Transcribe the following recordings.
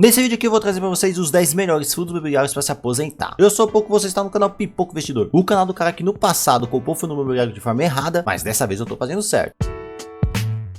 Nesse vídeo aqui eu vou trazer para vocês os 10 melhores fundos imobiliários para se aposentar. Eu sou o Poco, você está no canal Pipoco Investidor, o canal do cara que no passado comprou fundo imobiliário de forma errada, mas dessa vez eu tô fazendo certo.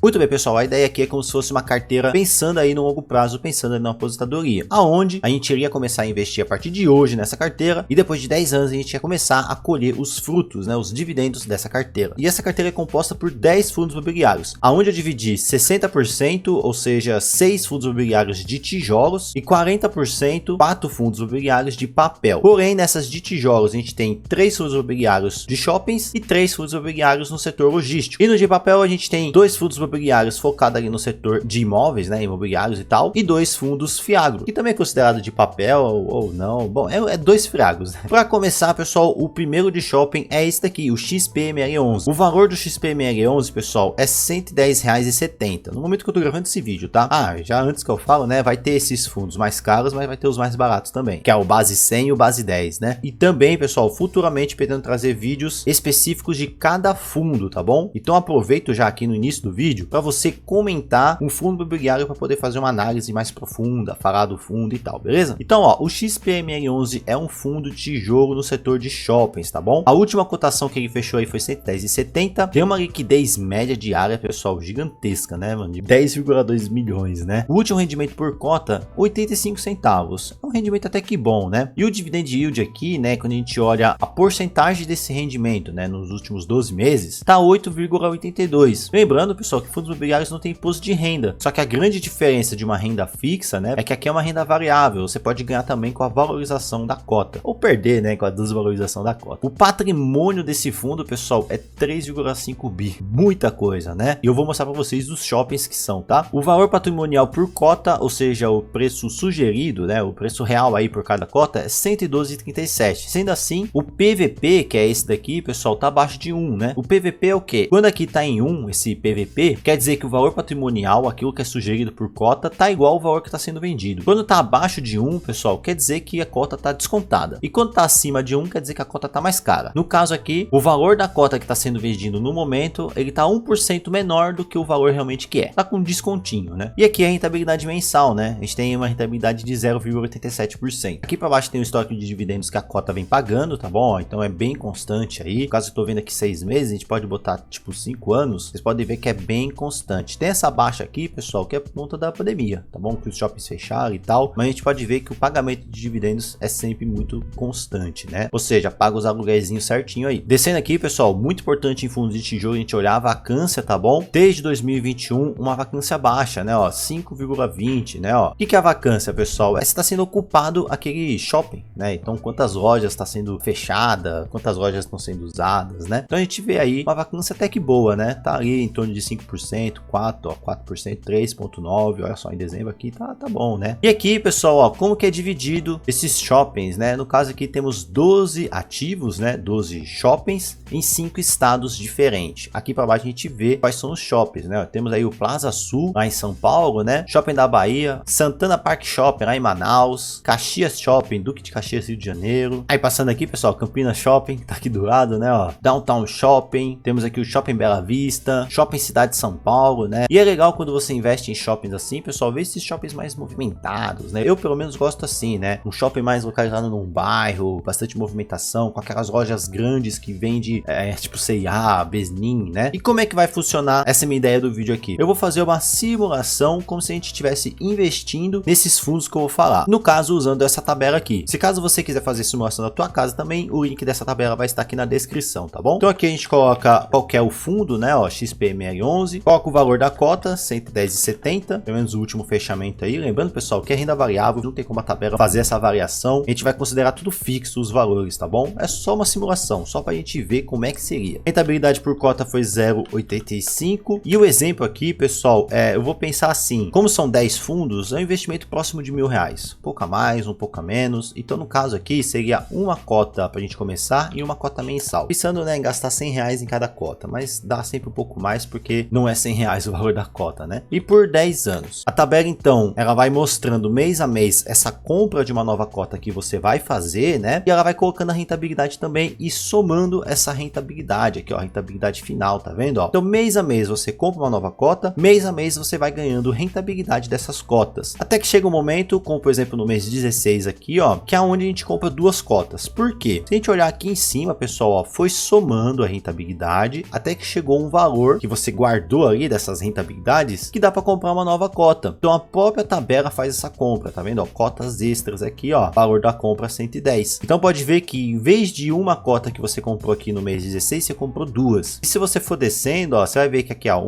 Muito bem, pessoal, a ideia aqui é como se fosse uma carteira pensando aí no longo prazo, pensando aí na aposentadoria, aonde a gente iria começar a investir a partir de hoje nessa carteira e depois de 10 anos a gente ia começar a colher os frutos, né, os dividendos dessa carteira. E essa carteira é composta por 10 fundos imobiliários, aonde eu dividi 60%, ou seja, 6 fundos imobiliários de tijolos e 40% 4 fundos imobiliários de papel. Porém, nessas de tijolos a gente tem 3 fundos imobiliários de shoppings e 3 fundos imobiliários no setor logístico. E no de papel a gente tem 2 fundos imobiliários focados ali no setor de imóveis, né, imobiliários e tal, e 2 fundos Fiagro, que também é considerado de papel ou não. Bom, é 2 Fiagros, né? Para começar, pessoal, o primeiro de shopping é esse daqui, o XPML11. O valor do XPML11, pessoal, é R$ 110,70 no momento que eu tô gravando esse vídeo, tá? Já antes que eu falo, né, vai ter esses fundos mais caros, mas vai ter os mais baratos também, que é o base 100 e o base 10, né? E também, pessoal, futuramente pretendo trazer vídeos específicos de cada fundo, tá bom? Então aproveito já aqui no início do vídeo para você comentar um fundo imobiliário para poder fazer uma análise mais profunda, falar do fundo e tal, beleza? Então, ó, o XPML11 é um fundo de tijolo no setor de shoppings, tá bom? A última cotação que ele fechou aí foi R$ 110,70, tem uma liquidez média diária, pessoal, gigantesca, né, mano? De 10,2 milhões, né? O último rendimento por cota, 85 centavos. É um rendimento até que bom, né? E o dividend yield aqui, né, quando a gente olha a porcentagem desse rendimento, né, nos últimos 12 meses, tá 8,82. Lembrando, pessoal, que fundos imobiliários não tem imposto de renda. Só que a grande diferença de uma renda fixa, né, é que aqui é uma renda variável. Você pode ganhar também com a valorização da cota, ou perder, né, com a desvalorização da cota. O patrimônio desse fundo, pessoal, é 3,5 bi. Muita coisa, né? E eu vou mostrar para vocês os shoppings que são, tá? O valor patrimonial por cota, ou seja, o preço sugerido, né, o preço real aí por cada cota é 112,37. Sendo assim, o PVP, que é esse daqui, pessoal, tá abaixo de 1, né? O PVP é o quê? Quando aqui tá em 1, esse PVP, quer dizer que o valor patrimonial, aquilo que é sugerido por cota, tá igual ao valor que está sendo vendido. Quando tá abaixo de 1, pessoal, quer dizer que a cota tá descontada. E quando tá acima de 1, quer dizer que a cota tá mais cara. No caso aqui, o valor da cota que está sendo vendido no momento, ele tá 1% menor do que o valor realmente que é. Tá com descontinho, né? E aqui é a rentabilidade mensal, né? A gente tem uma rentabilidade de 0,87%. Aqui para baixo tem o estoque de dividendos que a cota vem pagando, tá bom? Então é bem constante aí. No caso eu tô vendo aqui 6 meses, a gente pode botar tipo 5 anos. Vocês podem ver que é bem constante. Tem essa baixa aqui, pessoal, que é por conta da pandemia, tá bom? Que os shoppings fecharam e tal, mas a gente pode ver que o pagamento de dividendos é sempre muito constante, né? Ou seja, paga os aluguéis certinho aí. Descendo aqui, pessoal, muito importante em fundos de tijolo a gente olhar a vacância, tá bom? Desde 2021, uma vacância baixa, né? Ó, 5,20, né? Ó, o que é a vacância, pessoal? É se está sendo ocupado aquele shopping, né? Então, quantas lojas está sendo fechada, quantas lojas estão sendo usadas, né? Então a gente vê aí uma vacância até que boa, né? Tá ali em torno de 5%, 4%, 3,9%, olha só, em dezembro aqui tá bom, né? E aqui, pessoal, ó, como que é dividido esses shoppings, né? No caso aqui temos 12 ativos, né? 12 shoppings em 5 estados diferentes. Aqui para baixo a gente vê quais são os shoppings, né? Temos aí o Plaza Sul, lá em São Paulo, né? Shopping da Bahia, Santana Park Shopping, lá em Manaus, Caxias Shopping, Duque de Caxias, Rio de Janeiro. Aí passando aqui, pessoal, Campinas Shopping, tá aqui do lado, né? Ó, Downtown Shopping, temos aqui o Shopping Bela Vista, Shopping Cidade de São Paulo, né? E é legal quando você investe em shoppings assim, pessoal, ver esses shoppings mais movimentados, né? Eu pelo menos gosto assim, né? Um shopping mais localizado num bairro, bastante movimentação, com aquelas lojas grandes que vende, tipo C&A, Besnin, né? E como é que vai funcionar? Essa é a minha ideia do vídeo aqui. Eu vou fazer uma simulação como se a gente estivesse investindo nesses fundos que eu vou falar. No caso, usando essa tabela aqui. Se caso você quiser fazer simulação na tua casa também, o link dessa tabela vai estar aqui na descrição, tá bom? Então aqui a gente coloca qual que é o fundo, né? Ó, XPML11, coloca o valor da cota, 110,70, pelo menos o último fechamento aí. Lembrando, pessoal, que é renda variável, não tem como a tabela fazer essa variação. A gente vai considerar tudo fixo os valores, tá bom? É só uma simulação, só pra gente ver como é que seria. Rentabilidade por cota foi 0,85. E o exemplo aqui, pessoal, eu vou pensar assim, como são 10 fundos, é um investimento próximo de R$ 1.000. Um pouco a mais, um pouco a menos. Então, no caso aqui, seria uma cota pra gente começar e uma cota mensal. Pensando, né, em gastar R$ 100 em cada cota, mas dá sempre um pouco mais porque não não é R$100 o valor da cota, né? E por 10 anos. A tabela, então, ela vai mostrando mês a mês essa compra de uma nova cota que você vai fazer, né? E ela vai colocando a rentabilidade também e somando essa rentabilidade aqui, ó, a rentabilidade final, tá vendo, ó? Então, mês a mês você compra uma nova cota, mês a mês você vai ganhando rentabilidade dessas cotas. Até que chega um momento, como por exemplo no mês 16 aqui, ó, que é onde a gente compra duas cotas. Por quê? Se a gente olhar aqui em cima, pessoal, ó, foi somando a rentabilidade até que chegou um valor que você guardou ali dessas rentabilidades que dá para comprar uma nova cota. Então a própria tabela faz essa compra, tá vendo, ó? Cotas extras aqui, ó, valor da compra 110. Então pode ver que em vez de uma cota que você comprou aqui no mês 16, você comprou duas. E se você for descendo, ó, você vai ver que aqui, ó,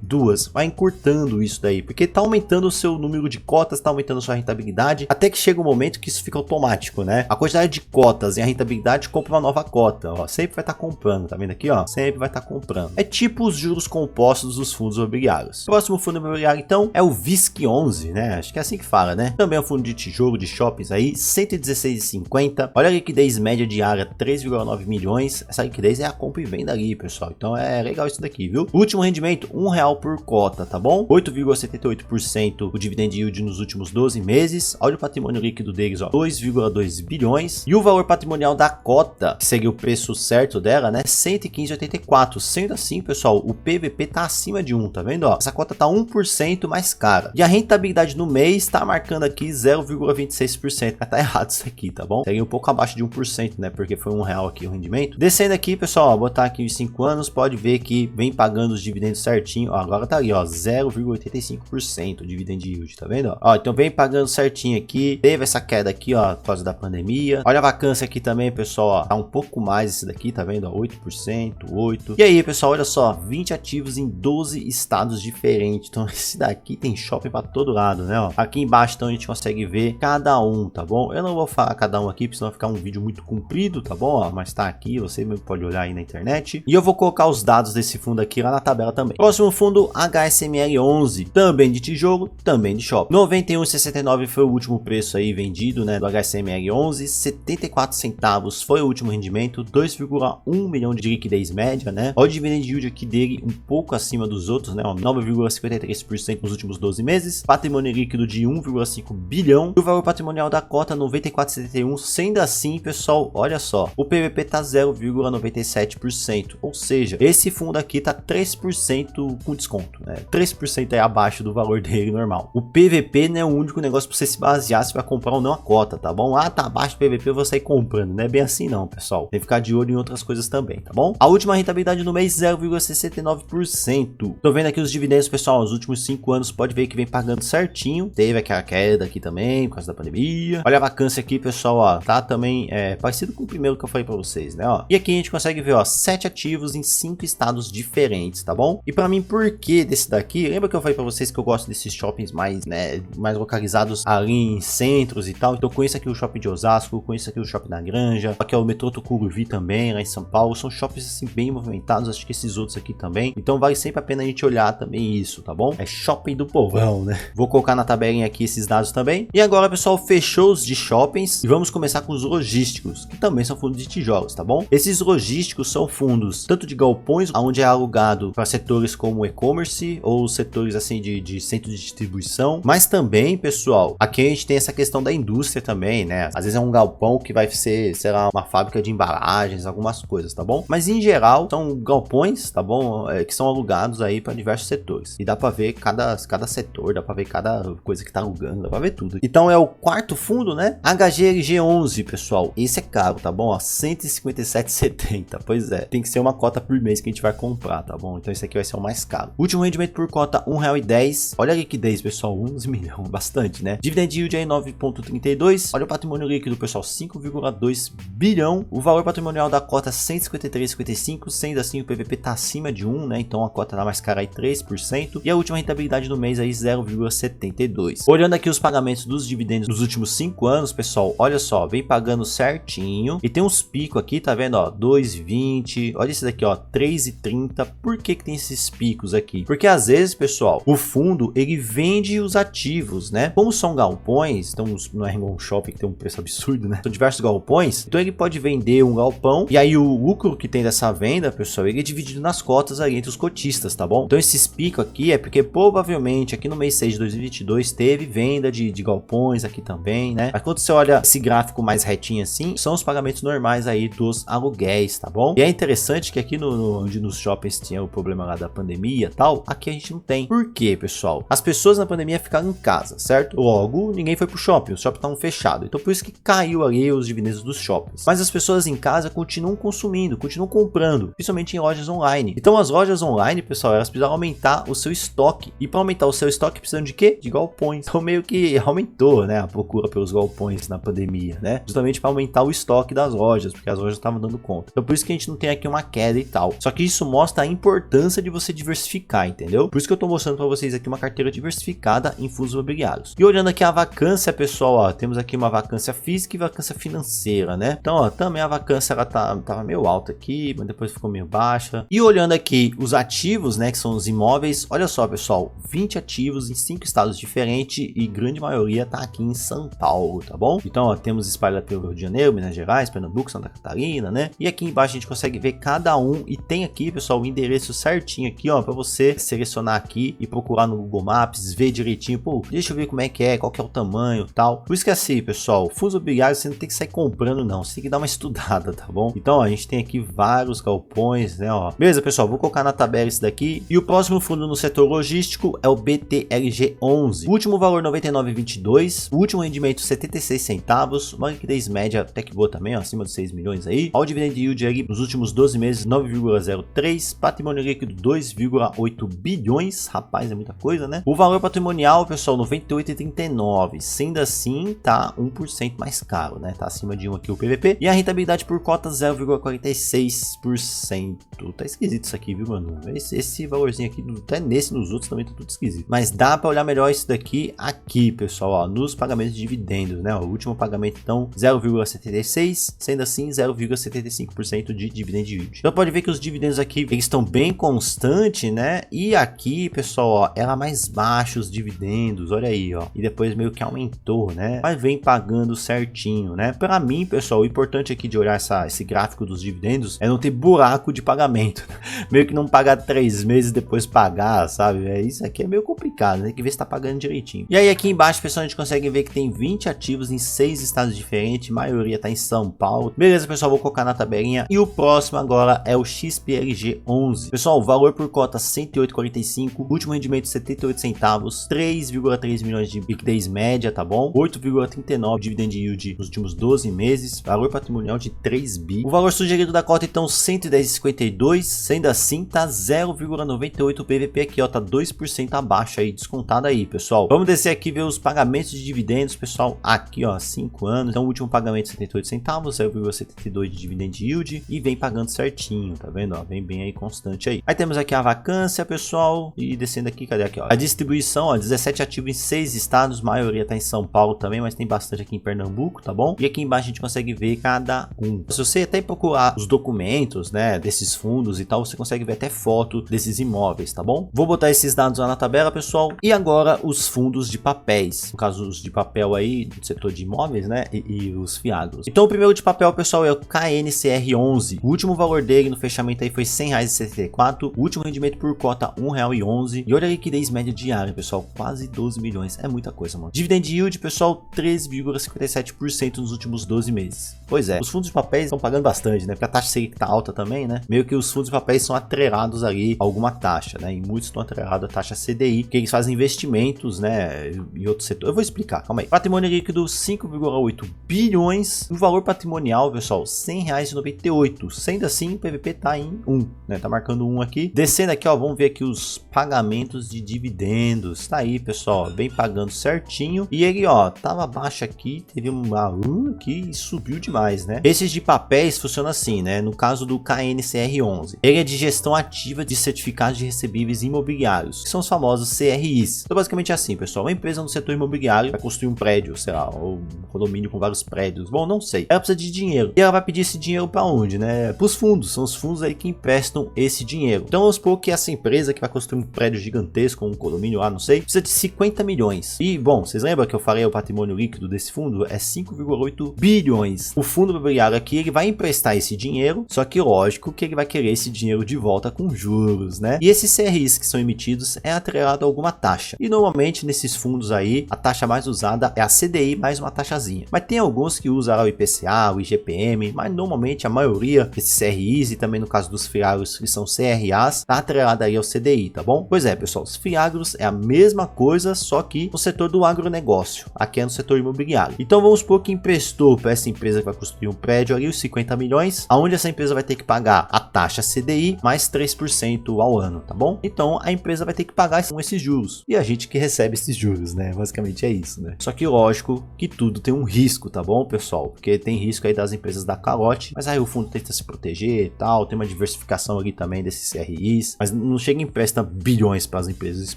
duas, vai encurtando isso daí, porque tá aumentando o seu número de cotas, tá aumentando a sua rentabilidade, até que chega um momento que isso fica automático, né? A quantidade de cotas e a rentabilidade compra uma nova cota, ó, sempre vai estar comprando, tá vendo aqui, ó? Sempre vai estar comprando. É tipo os juros compostos dos fundos imobiliários. O próximo fundo imobiliário, então, é o VISC11, né? Acho que é assim que fala, né? Também é um fundo de tijolo, de shoppings aí, 116,50. Olha a liquidez média diária, 3,9 milhões. Essa liquidez é a compra e venda ali, pessoal. Então é legal isso daqui, viu? O último rendimento, R$1 por cota, tá bom? 8,78% o dividend yield nos últimos 12 meses. Olha o patrimônio líquido deles, ó, 2,2 bilhões. E o valor patrimonial da cota, que seria o preço certo dela, né? 115,84. Sendo assim, pessoal, o PVP tá acima de 1, tá vendo, ó? Essa cota tá 1% mais cara. E a rentabilidade no mês tá marcando aqui 0,26%. Mas tá errado isso aqui, tá bom? Seria um pouco abaixo de 1%, né? Porque foi R$1 aqui o rendimento. Descendo aqui, pessoal, ó, botar aqui os 5 anos, pode ver que vem pagando os dividendos certinho. Ó, agora tá ali, ó, 0,85% dividend yield, tá vendo? Ó, então vem pagando certinho aqui. Teve essa queda aqui, ó, por causa da pandemia. Olha a vacância aqui também, pessoal, ó, tá um pouco mais esse daqui, tá vendo? Ó, 8%, 8%. E aí, pessoal, olha só, 20 ativos em 12 estados diferentes. Então esse daqui tem shopping pra todo lado, né? Ó, aqui embaixo, então, a gente consegue ver cada um, tá bom? Eu não vou falar cada um aqui, porque senão vai ficar um vídeo muito comprido, tá bom? Ó, mas tá aqui, você mesmo pode olhar aí na internet. E eu vou colocar os dados desse fundo aqui lá na tabela também. Próximo fundo, HSML11, também de tijolo, também de shopping. 91,69 foi o último preço aí vendido, né, do HSML11. 74 centavos foi o último rendimento, 2,1 milhão de liquidez média, né? Olha o dividend yield aqui dele um pouco acima dos outros, né? 9,53% nos últimos 12 meses. Patrimônio líquido de 1,5 bilhão. E o valor patrimonial da cota 94,71. Sendo assim, pessoal, olha só, o PVP tá 0,97%. Ou seja, esse fundo aqui tá 3% com desconto, né? 3% é abaixo do valor dele normal. O PVP não é o único negócio para você se basear se vai comprar ou não a cota, tá bom? Ah, tá abaixo do PVP, eu vou sair comprando. Não é bem assim não, pessoal. Tem que ficar de olho em outras coisas também, tá bom? A última rentabilidade no mês, 0,69%. Tô vendo aqui os dividendos, pessoal, os últimos 5 anos, pode ver que vem pagando certinho. Teve aquela queda aqui também, por causa da pandemia. Olha a vacância aqui, pessoal, ó, tá também parecido com o primeiro que eu falei pra vocês, né, ó. E aqui a gente consegue ver, ó, 7 ativos em 5 estados diferentes, tá bom? E pra mim, por que desse daqui? Lembra que eu falei pra vocês que eu gosto desses shoppings mais, né, mais localizados ali em centros e tal? Então eu conheço aqui o shopping de Osasco, conheço aqui o shopping da Granja, aqui é o metrô Tucuruvi também, lá em São Paulo. São shoppings assim bem movimentados, acho que esses outros aqui também. Então vale sempre a pena a gente olhar também isso, tá bom? É shopping do povão, né? Vou colocar na tabelinha aqui esses dados também. E agora, pessoal, fechou os de shoppings e vamos começar com os logísticos, que também são fundos de tijolos, tá bom? Esses logísticos são fundos tanto de galpões, onde é alugado para setores como e-commerce ou setores assim de centro de distribuição, mas também, pessoal, aqui a gente tem essa questão da indústria também, né? Às vezes é um galpão que vai ser, sei lá, uma fábrica de embalagens, algumas coisas, tá bom? Mas em geral são galpões, tá bom? Que são alugados aí para diversos setores. E dá para ver cada setor, dá para ver cada coisa que tá alugando, dá para ver tudo. Então é o quarto fundo, né? HGLG11, pessoal. Esse é caro, tá bom? Ó, 157,70. Pois é, tem que ser uma cota por mês que a gente vai comprar, tá bom? Então esse aqui vai ser o mais caro. Último rendimento por cota, R$1,10. Olha a liquidez, pessoal, 11 milhões, bastante, né? Dividend yield aí 9,32. Olha o patrimônio líquido, pessoal, 5,2 bilhão. O valor patrimonial da cota 153,55, sendo assim o PVP tá acima de 1, né? Então a cota tá mais cara aí 3%. E a última rentabilidade do mês aí 0,72. Olhando aqui os pagamentos dos dividendos nos últimos 5 anos, pessoal, olha só, vem pagando certinho. E tem uns picos aqui, tá vendo, ó, 2,20. Olha esse daqui, ó, 3,30. Por que que tem esses picos aqui? Porque às vezes, pessoal, o fundo, ele vende os ativos, né? Como são galpões, então não é igual um shopping que tem um preço absurdo, né? São diversos galpões, então ele pode vender um galpão e aí o lucro que tem dessa venda, pessoal, ele é dividido nas cotas ali entre entre os cotistas, tá bom? Então esses picos aqui é porque provavelmente aqui no mês 6 de 2022 teve venda de galpões aqui também, né? Mas quando você olha esse gráfico mais retinho assim, são os pagamentos normais aí dos aluguéis, tá bom? E é interessante que aqui onde nos shoppings tinha o problema lá da pandemia e tal, aqui a gente não tem. Por quê, pessoal? As pessoas na pandemia ficaram em casa, certo? Logo, ninguém foi pro shopping, os shoppings estavam fechados. Então por isso que caiu ali os dividendos dos shoppings. Mas as pessoas em casa continuam consumindo, continuam comprando, principalmente em lojas online. Então as lojas online, pessoal, elas precisam aumentar o seu estoque. E para aumentar o seu estoque precisam de quê? De galpões. Então meio que aumentou, né, a procura pelos galpões na pandemia, né? Justamente para aumentar o estoque das lojas, porque as lojas estavam dando conta. Então por isso que a gente não tem aqui uma queda e tal. Só que isso mostra a importância de você diversificar, entendeu? Por isso que eu tô mostrando para vocês aqui uma carteira diversificada em fundos imobiliários. E olhando aqui a vacância, pessoal, ó, temos aqui uma vacância física e vacância financeira, né? Então, ó, também a vacância ela tava meio alta aqui, mas depois ficou meio baixa. E olhando aqui os ativos, né, que são os imóveis, olha só, pessoal, 20 ativos em 5 estados diferentes e grande maioria tá aqui em São Paulo, tá bom? Então, ó, temos espalhado pelo Rio de Janeiro, Minas Gerais, Pernambuco, Santa Catarina, né? E aqui embaixo a gente consegue ver cada um e tem aqui, pessoal, o endereço certinho aqui, ó, para você selecionar aqui e procurar no Google Maps, ver direitinho, pô, deixa eu ver como é que é, qual que é o tamanho e tal. Por isso que é assim, pessoal, fundos imobiliários você não tem que sair comprando não, você tem que dar uma estudada, tá bom? Então, ó, a gente tem aqui vários galpões, né, ó. Beleza, pessoal, vou colocar na tabela esse daqui. E o próximo fundo no setor logístico é o BTLG11. O último valor 99,22, o último rendimento 76 centavos, uma liquidez média até que boa também, ó, acima de 6 milhões aí. Ao dividend yield ali nos últimos 12 meses 9,03, patrimônio líquido 2,8 bilhões, rapaz, é muita coisa, né? O valor patrimonial, pessoal, 98,39, sendo assim, tá 1% mais caro, né? Tá acima de 1 aqui o PVP. E a rentabilidade por cota 0,46%. Tá esquisito isso aqui, viu, mano? Esse valorzinho aqui, até nos outros também tá tudo esquisito. Mas dá pra olhar melhor isso daqui aqui, pessoal, ó, nos pagamentos de dividendos, né? O último pagamento, então, 0,76, sendo assim, 0,75% de dividend yield. Então pode ver que os dividendos aqui, eles estão bem constantes, né? E aqui, pessoal, ó, era mais baixo os dividendos, olha aí, ó. E depois meio que aumentou, né? Mas vem pagando certinho, né? Pra mim, pessoal, o importante aqui de olhar esse gráfico dos dividendos é não ter buraco de pagamento. Meio que não pagar 3 meses depois pagar, sabe? Isso aqui é meio complicado, né? Tem que ver se tá pagando direitinho. E aí aqui embaixo, pessoal, a gente consegue ver que tem 20 ativos em 6 estados diferentes, a maioria tá em São Paulo. Beleza, pessoal, vou colocar na tabelinha. E o próximo agora é o XPLG11. Pessoal, o valor por cota 108,45, último rendimento 78 centavos, 3,3 milhões de liquidez média, tá bom? 8,39 dividend yield nos últimos 12 meses, valor patrimonial de 3 bi. O valor sugerido da cota, então, 110,52, sendo assim, tá 0,98 PVP aqui, ó, tá 2% abaixo aí, descontado aí, pessoal. Vamos descer aqui e ver os pagamentos de dividendos, pessoal, aqui, ó, 5 anos. Então, o último pagamento 78 centavos, 0,72 de dividend yield e vem pagando certinho, tá vendo, ó, vem bem aí constante aí. Aí temos aqui a vacância, pessoal, e descendo aqui, cadê aqui, ó, a distribuição, ó, 17 ativos em 6 estados, maioria tá em São Paulo também, mas tem bastante aqui em Pernambuco, tá bom? E aqui embaixo a gente consegue ver cada um. Se você até procurar os documentos, né, desses fundos e tal, você consegue ver até foto desses imóveis, tá bom? Vou botar esses dados lá na tabela, pessoal. E agora os fundos de papéis, no caso os de papel aí do setor de imóveis, né, e os fiados. Então o primeiro de papel, pessoal, é o KNCR11. O último valor dele no fechamento aí foi R$100,64, o último rendimento por cota R$1,11. E olha a liquidez média diária, pessoal, quase 12 milhões, é muita coisa, mano. Dividend yield, pessoal, 3,57% nos últimos 12 meses. Pois é, os fundos de papéis estão pagando bastante, né, porque a taxa Selic tá alta também, né, meio que os fundos de papéis são atrelados ali a alguma taxa, né, e muitos estão atrelados à taxa CDI, que eles fazem investimentos, né, em outro setor. Eu vou explicar, calma aí. Patrimônio líquido 5,8 bilhões, o valor patrimonial, pessoal, R$100,98, sendo assim, o PVP tá em 1, né, tá marcando 1 aqui. Descendo aqui, ó, vamos ver aqui os pagamentos de dividendos, tá aí, pessoal, bem pagando certinho. E ele, ó, tava baixo aqui, teve uma aqui e subiu demais, né. Esses de papéis funcionam assim, né, no caso do KNCR11, ele é de gestão ativa de certificados de recebíveis imobiliários, que são os famosos CRIs. Então basicamente é assim, pessoal, uma empresa no setor imobiliário vai construir um prédio, sei lá, ou um condomínio com vários prédios, bom, não sei, ela precisa de dinheiro, e ela vai pedir esse dinheiro para onde, né, para os fundos, são os fundos aí que emprestam esse dinheiro. Então vamos supor que essa empresa que vai construir um prédio gigantesco, um condomínio lá, não sei, precisa de 50 milhões, e bom, vocês lembram que eu falei o patrimônio líquido desse fundo é 5,8 bilhões. O fundo imobiliário aqui, ele vai emprestar esse dinheiro, só que lógico que ele vai querer esse dinheiro de volta com juros, né? E esses CRIs que são emitidos é atrelado a alguma taxa. E normalmente nesses fundos aí, a taxa mais usada é a CDI mais uma taxazinha. Mas tem alguns que usam o IPCA, o IGPM, mas normalmente a maioria desses CRIs e também no caso dos FIAGROS que são CRAs, tá atrelada aí ao CDI, tá bom? Pois é, pessoal, os FIAGROS é a mesma coisa, só que no setor do agronegócio, aqui é no setor imobiliário. Então vamos supor que emprestou para essa empresa que vai construir um prédio ali, os 50 milhões, aonde essa empresa vai ter que pagar a taxa CDI mais 3% ao ano, tá bom? Então a empresa vai ter que pagar esses juros. E a gente que recebe esses juros, né? Basicamente é isso, né? Só que lógico que tudo tem um risco, tá bom, pessoal? Porque tem risco aí das empresas dar calote, mas aí o fundo tenta se proteger e tal, tem uma diversificação ali também desses CRIs, mas não chega e empresta bilhões para as empresas,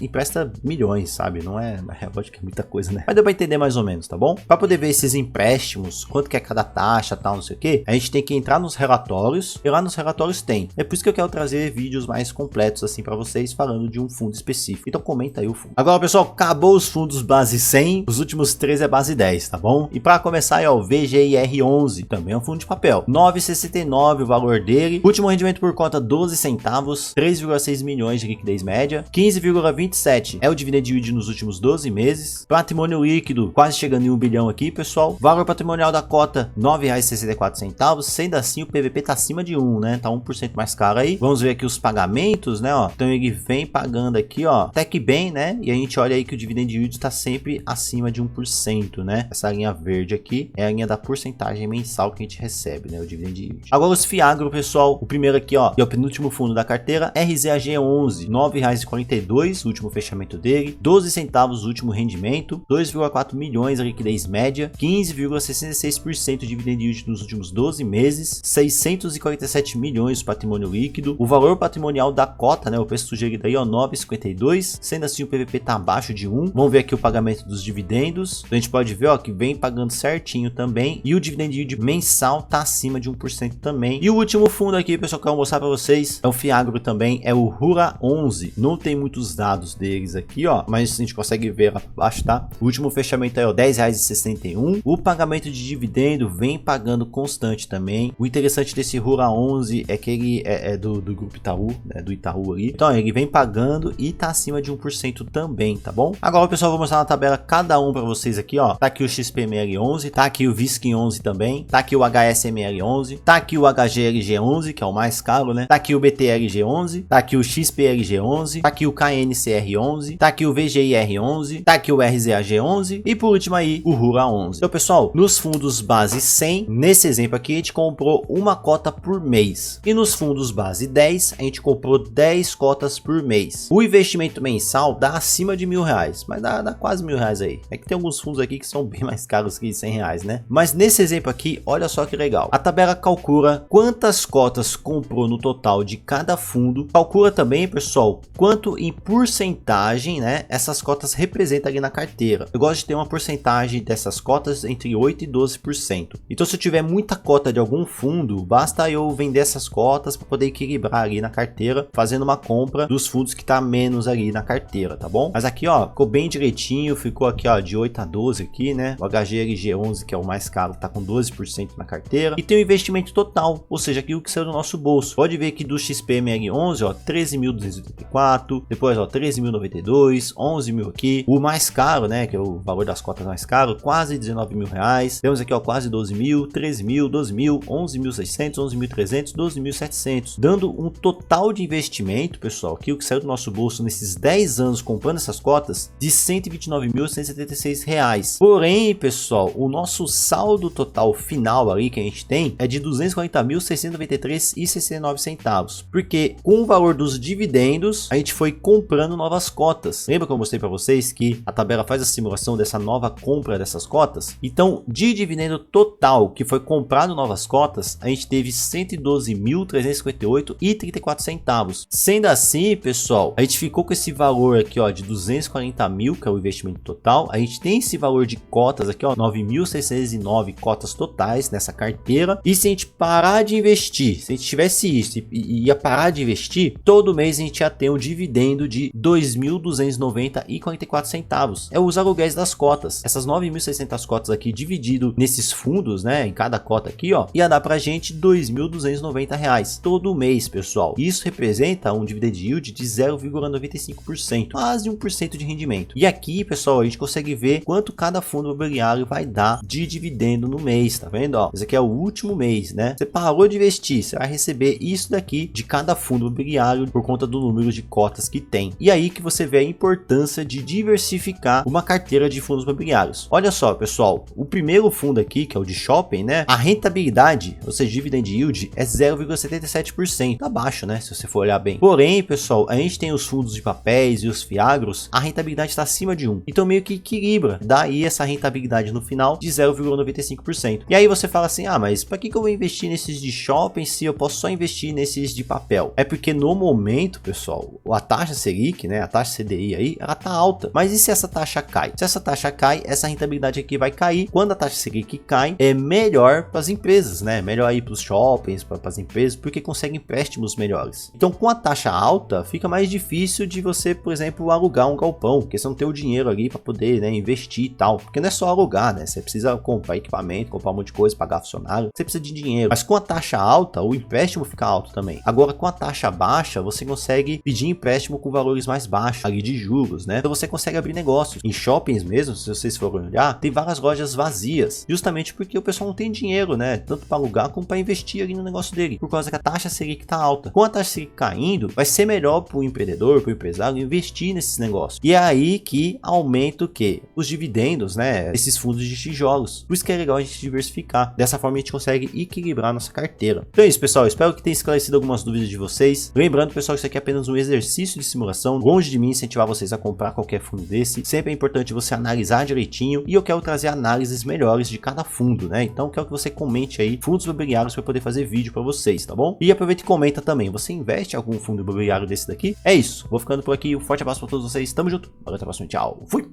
empresta milhões, sabe? Não é, lógico que é muita coisa, né? Mas deu para entender mais ou menos, tá bom? Para poder ver esses empréstimos, quanto que é cada taxa, tal, não sei o que, a gente tem que entrar nos relatórios, e lá nos relatórios tem. É por isso que eu quero trazer vídeos mais completos assim para vocês, falando de um fundo específico. Então comenta aí o fundo. Agora, pessoal, acabou os fundos base 100, os últimos 3 é base 10, tá bom? E para começar é o VGIR11, também é um fundo de papel. 9,69 o valor dele, último rendimento por cota 12 centavos, 3,6 milhões de liquidez média, 15,27 é o dividend yield nos últimos 12 meses, patrimônio líquido quase chegando em 1 bilhão aqui, pessoal, valor patrimonial da cota R$ 9,64, sendo assim o PVP tá acima de 1, né? Tá 1% mais caro aí. Vamos ver aqui os pagamentos, né, ó. Então ele vem pagando aqui, ó, até que bem, né? E a gente olha aí que o dividend yield tá sempre acima de 1%, né? Essa linha verde aqui é a linha da porcentagem mensal que a gente recebe, né, o dividend yield. Agora os FIAGRO, pessoal, o primeiro aqui, ó, que é o penúltimo fundo da carteira, RZAG11, R$ 9,42, o último fechamento dele, 12 centavos o último rendimento, 2,4 milhões a liquidez média, 15,66% de dividend yield nos últimos 12 meses, 647 milhões de patrimônio líquido, o valor patrimonial da cota, né, o preço sugerido aí, ó, 9,52, sendo assim o PVP tá abaixo de 1. Vamos ver aqui o pagamento dos dividendos, então a gente pode ver, ó, que vem pagando certinho também, e o dividend yield mensal tá acima de 1% também. E o último fundo aqui, pessoal, que eu vou mostrar para vocês, é o FIAGRO também, é o RURA11, não tem muitos dados deles aqui, ó, mas a gente consegue ver lá por baixo, tá? O último fechamento é o R$ 10,61, o pagamento de dividendo vem pagando constante também. O interessante desse RURA11 é que ele é do grupo Itaú, né, do Itaú ali, então ele vem pagando e tá acima de 1% também, tá bom? Agora, pessoal, eu vou mostrar na tabela cada um para vocês aqui, ó. Tá aqui o XPML11, tá aqui o VISC11 também, tá aqui o HSML11, tá aqui o HGLG11, que é o mais caro, né? Tá aqui o BTLG11, tá aqui o XPLG11, tá aqui o KNCR11, tá aqui o VGIR11, tá aqui o RZAG11 e por último aí o RURA11. Então, pessoal, nos fundos base 100, nesse exemplo aqui a gente comprou uma cota por mês, e nos fundos base 10 a gente comprou 10 cotas por mês. O investimento mensal dá acima de R$1.000, mas dá quase R$1.000 aí. É que tem alguns fundos aqui que são bem mais caros que R$100, né? Mas nesse exemplo aqui, olha só que legal. A tabela calcula quantas cotas comprou no total de cada fundo. Calcula também, pessoal, quanto em porcentagem, né, essas cotas representam ali na carteira. Eu gosto de ter uma porcentagem dessas cotas entre 8% e 12%. Então, se eu tiver muita cota de algum fundo, basta eu vender essas cotas para poder equilibrar ali na carteira, fazendo uma compra dos fundos que tá menos ali na carteira, tá bom? Mas aqui, ó, ficou bem direitinho, ficou aqui, ó, de 8 a 12 aqui, né? O HGLG11, que é o mais caro, tá com 12% na carteira. E tem o investimento total, ou seja, aquilo que saiu do nosso bolso. Pode ver que do XPML11, ó, 13.284, depois, ó, 13.092, 11.000 aqui. O mais caro, né, que é o valor das cotas mais caro, quase R$19.000. Temos aqui, ó, quase 12.000, 13.000, 12.000, 11.600, 11.300, 12.700, dando um total de investimento, pessoal, aqui o que saiu do nosso bolso nesses 10 anos comprando essas cotas, de R$129.176. Porém, pessoal, o nosso saldo total final ali que a gente tem é de R$240.693,69, porque com o valor dos dividendos a gente foi comprando novas cotas. Lembra que eu mostrei para vocês que a tabela faz a simulação dessa nova compra dessas cotas? Então, de dividendo total que foi comprado novas cotas, a gente teve R$112.358,34. Sendo assim, pessoal, a gente ficou com esse valor aqui, ó, de 240.000, que é o investimento total. A gente tem esse valor de cotas aqui, ó, 9.609 cotas totais nessa carteira. E se a gente parar de investir, se a gente tivesse isso e ia parar de investir, todo mês a gente ia ter um dividendo de R$2.290,44. É os aluguéis das cotas. Essas 9.600 cotas aqui dividido nesses fundos, né, em cada cota aqui, ó, ia dar pra gente R$2.290 todo mês, pessoal. pessoal, isso representa um dividend yield de 0,95%, quase 1% de rendimento. E aqui, pessoal, a gente consegue ver quanto cada fundo imobiliário vai dar de dividendo no mês, tá vendo? Ó, esse aqui é o último mês, né? Você parou de investir, você vai receber isso daqui de cada fundo imobiliário por conta do número de cotas que tem. E aí que você vê a importância de diversificar uma carteira de fundos imobiliários. Olha só, pessoal, o primeiro fundo aqui, que é o de shopping, né? A rentabilidade, ou seja, dividend yield, é 0,77%. Tá baixo, né? Se você for olhar bem. Porém, pessoal, a gente tem os fundos de papéis e os fiagros, a rentabilidade está acima de 1. Então meio que equilibra. Daí essa rentabilidade no final de 0,95%. E aí você fala assim, ah, mas para que eu vou investir nesses de shopping se eu posso só investir nesses de papel? É porque no momento, pessoal, a taxa Selic, né, a taxa CDI aí, ela tá alta. Mas e se essa taxa cai? Se essa taxa cai, essa rentabilidade aqui vai cair. Quando a taxa Selic cai, é melhor para as empresas, né? Melhor aí para os shoppings, para as empresas, porque conseguem empréstimos melhores. Então, com a taxa alta, fica mais difícil de você, por exemplo, alugar um galpão, porque você não tem o dinheiro ali para poder, né, investir e tal. Porque não é só alugar, né? Você precisa comprar equipamento, comprar um monte de coisa, pagar funcionário. Você precisa de dinheiro. Mas com a taxa alta, o empréstimo fica alto também. Agora, com a taxa baixa, você consegue pedir empréstimo com valores mais baixos, ali de juros, né? Então você consegue abrir negócios. Em shoppings mesmo, se vocês forem olhar, tem várias lojas vazias, justamente porque o pessoal não tem dinheiro, né? Tanto para alugar como para investir ali no negócio dele, por causa que a taxa Selic tá alta. Com a taxa Selic caindo, vai ser melhor para o empreendedor, para o empresário investir nesses negócios. E é aí que aumenta o quê? Os dividendos, né? Esses fundos de tijolos. Por isso que é legal a gente diversificar. Dessa forma a gente consegue equilibrar nossa carteira. Então é isso, pessoal. Espero que tenha esclarecido algumas dúvidas de vocês. Lembrando, pessoal, que isso aqui é apenas um exercício de simulação. Longe de mim incentivar vocês a comprar qualquer fundo desse. Sempre é importante você analisar direitinho. E eu quero trazer análises melhores de cada fundo, né? Então quero que você comente aí fundos imobiliários para poder fazer vídeo para vocês, tá bom? E aproveita e comenta também. Você investe em algum fundo imobiliário desse daqui? É isso. Vou ficando por aqui. Um forte abraço para todos vocês. Tamo junto. Valeu, até a próxima. Tchau. Fui!